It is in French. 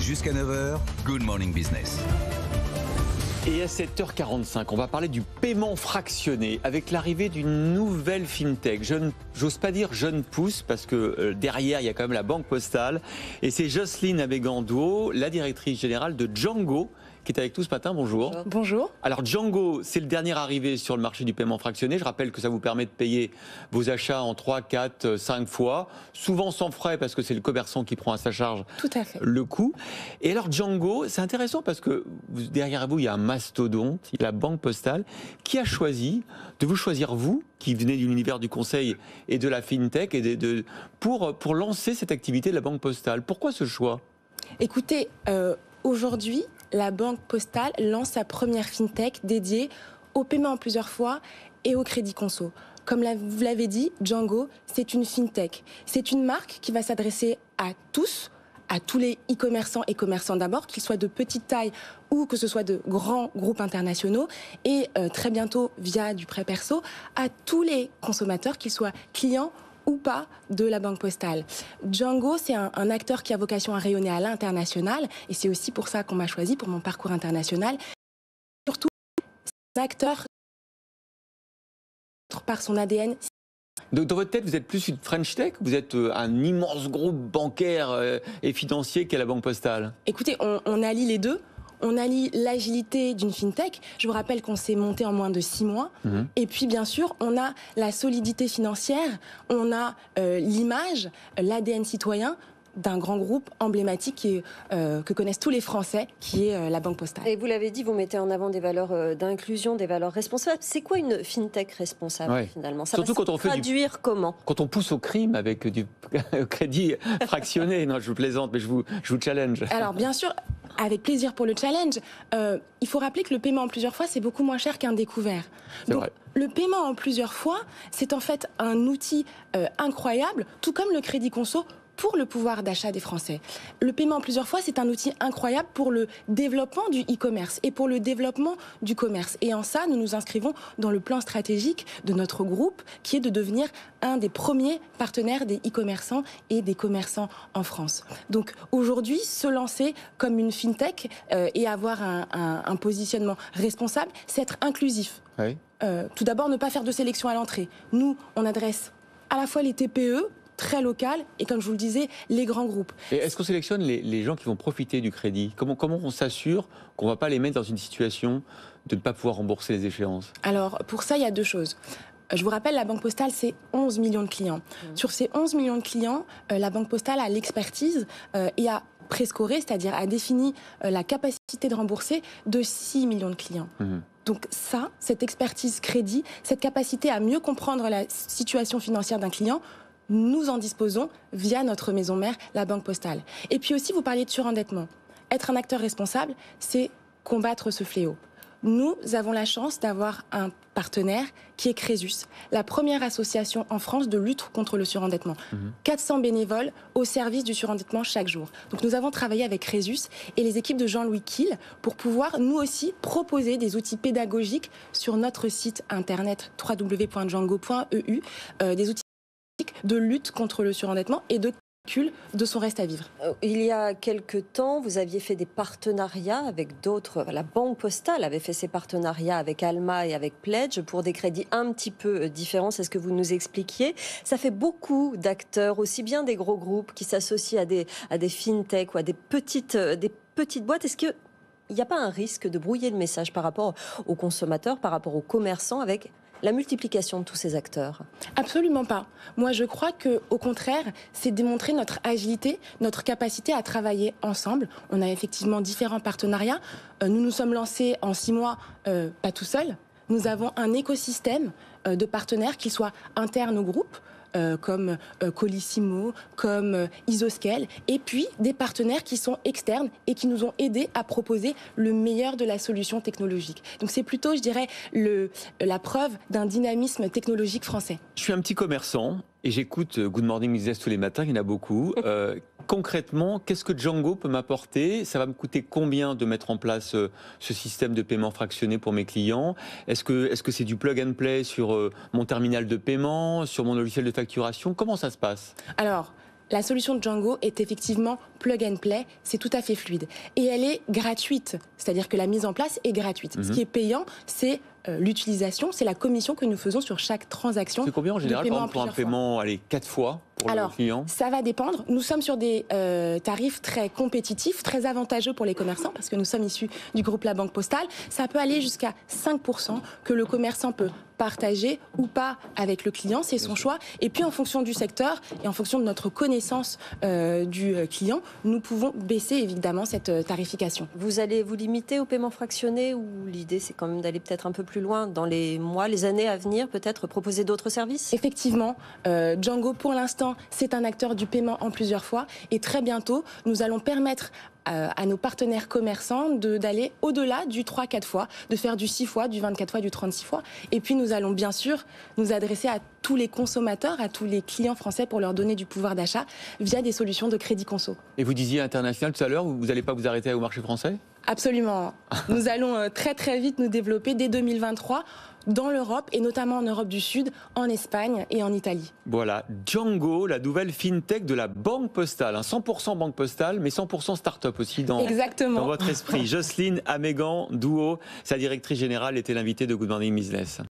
Jusqu'à 9h, Good Morning Business. Et à 7h45, on va parler du paiement fractionné avec l'arrivée d'une nouvelle fintech. J'ose pas dire jeune pousse parce que derrière, il y a quand même la Banque Postale. Et c'est Jocelyne Abegando, la directrice générale de Django, qui est avec nous ce matin. Bonjour. Bonjour. Alors Django, c'est le dernier arrivé sur le marché du paiement fractionné. Je rappelle que ça vous permet de payer vos achats en 3, 4, 5 fois, souvent sans frais parce que c'est le commerçant qui prend à sa charge Tout à fait. le coût. Et alors Django, c'est intéressant parce que derrière vous, il y a un mastodonte, il y a la Banque Postale, qui a choisi de vous choisir vous, qui venez de l'univers du conseil et de la fintech, et pour lancer cette activité de la Banque Postale. Pourquoi ce choix ? Écoutez, aujourd'hui, la Banque Postale lance sa première fintech dédiée au paiement en plusieurs fois et au crédit conso. Comme vous l'avez dit, Django, c'est une fintech. C'est une marque qui va s'adresser à tous les e-commerçants et commerçants d'abord, qu'ils soient de petite taille ou que ce soit de grands groupes internationaux, et très bientôt, via du prêt perso, à tous les consommateurs, qu'ils soient clients ou pas de la Banque Postale. Django, c'est un acteur qui a vocation à rayonner à l'international, et c'est aussi pour ça qu'on m'a choisi, pour mon parcours international. Surtout, c'est un acteur par son ADN. Donc, dans votre tête, vous êtes plus une French Tech ? Vous êtes un immense groupe bancaire et financier qu'est la Banque Postale ? Écoutez, on allie les deux. On allie l'agilité d'une fintech. Je vous rappelle qu'on s'est monté en moins de 6 mois. Et puis, bien sûr, on a la solidité financière, on a l'image, l'ADN citoyen d'un grand groupe emblématique que connaissent tous les Français, qui est la Banque Postale. Et vous l'avez dit, vous mettez en avant des valeurs d'inclusion, des valeurs responsables. C'est quoi une fintech responsable, finalement ? Ça Surtout va quand on fait traduire comment ? Quand on pousse au crime avec du crédit fractionné. Non, je vous plaisante, mais je vous challenge. Alors, bien sûr, avec plaisir pour le challenge. Il faut rappeler que le paiement en plusieurs fois, c'est beaucoup moins cher qu'un découvert. Donc, vrai. Le paiement en plusieurs fois, c'est en fait un outil incroyable, tout comme le crédit conso, pour le pouvoir d'achat des Français. Le paiement en plusieurs fois, c'est un outil incroyable pour le développement du e-commerce et pour le développement du commerce. Et en ça, nous nous inscrivons dans le plan stratégique de notre groupe, qui est de devenir un des premiers partenaires des e-commerçants et des commerçants en France. Donc aujourd'hui, se lancer comme une fintech et avoir un positionnement responsable, c'est être inclusif. Oui. Tout d'abord, ne pas faire de sélection à l'entrée. Nous, on adresse à la fois les TPE, très local, et comme je vous le disais, les grands groupes. Et est-ce qu'on sélectionne les gens qui vont profiter du crédit ? Comment on s'assure qu'on ne va pas les mettre dans une situation de ne pas pouvoir rembourser les échéances ? Alors, pour ça, il y a deux choses. Je vous rappelle, la Banque Postale, c'est 11 millions de clients. Sur ces 11 millions de clients, la Banque Postale a l'expertise et a prescoré, c'est-à-dire a défini la capacité de rembourser de 6 millions de clients. Donc ça, cette expertise crédit, cette capacité à mieux comprendre la situation financière d'un client, nous en disposons via notre maison mère, la Banque Postale. Et puis aussi, vous parliez de surendettement. Être un acteur responsable, c'est combattre ce fléau. Nous avons la chance d'avoir un partenaire qui est Crésus, la première association en France de lutte contre le surendettement. 400 bénévoles au service du surendettement chaque jour. Donc nous avons travaillé avec Crésus et les équipes de Jean-Louis Kiel pour pouvoir, nous aussi, proposer des outils pédagogiques sur notre site internet www.django.eu, des outils de lutte contre le surendettement et de calcul de son reste à vivre. Il y a quelques temps, vous aviez fait des partenariats avec d'autres. La Banque Postale avait fait ses partenariats avec Alma et avec Pledge pour des crédits un petit peu différents. C'est ce que vous nous expliquiez. Ça fait beaucoup d'acteurs, aussi bien des gros groupes qui s'associent à des fintech ou à des petites boîtes. Est-ce qu'il n'y a pas un risque de brouiller le message par rapport aux consommateurs, par rapport aux commerçants, avec la multiplication de tous ces acteurs? Absolument pas. Moi, je crois que, au contraire, c'est démontrer notre agilité, notre capacité à travailler ensemble. On a effectivement différents partenariats. Nous nous sommes lancés en 6 mois, pas tout seuls. Nous avons un écosystème de partenaires, qu'ils soient internes au groupe, comme Colissimo, comme Isoscale, et puis des partenaires qui sont externes et qui nous ont aidés à proposer le meilleur de la solution technologique. Donc c'est plutôt, je dirais, la preuve d'un dynamisme technologique français. Je suis un petit commerçant et j'écoute Good Morning Business tous les matins, il y en a beaucoup. Concrètement, qu'est-ce que Django peut m'apporter ? Ça va me coûter combien de mettre en place ce système de paiement fractionné pour mes clients ? Est-ce que c'est du plug and play sur mon terminal de paiement, sur mon logiciel de facturation ? Comment ça se passe ? Alors, La solution de Django est effectivement plug and play, c'est tout à fait fluide. Et elle est gratuite, c'est-à-dire que la mise en place est gratuite. Ce qui est payant, c'est l'utilisation, c'est la commission que nous faisons sur chaque transaction. C'est combien en général pour un paiement, 4 fois pour le client? Ça va dépendre. Nous sommes sur des tarifs très compétitifs, très avantageux pour les commerçants, parce que nous sommes issus du groupe La Banque Postale. Ça peut aller jusqu'à 5% que le commerçant peut partager ou pas avec le client, c'est son choix. Et puis en fonction du secteur et en fonction de notre connaissance du client, nous pouvons baisser évidemment cette tarification. Vous allez vous limiter au paiement fractionné ou l'idée c'est quand même d'aller peut-être un peu plus loin dans les mois, les années à venir, peut-être proposer d'autres services? Effectivement, Django pour l'instant c'est un acteur du paiement en plusieurs fois et très bientôt nous allons permettre à nos partenaires commerçants d'aller au-delà du 3-4 fois, de faire du 6 fois, du 24 fois, du 36 fois. Et puis nous allons bien sûr nous adresser à tous les consommateurs, à tous les clients français pour leur donner du pouvoir d'achat via des solutions de crédit conso. Et vous disiez international tout à l'heure, vous n'allez pas vous arrêter au marché français? Absolument. Nous allons très très vite nous développer dès 2023 dans l'Europe et notamment en Europe du Sud, en Espagne et en Italie. Voilà, Django, la nouvelle fintech de la Banque Postale. 100% Banque Postale, mais 100% start-up aussi dans votre esprit. Jocelyne Amégan-Douault, sa directrice générale, était l'invitée de Good Morning Business.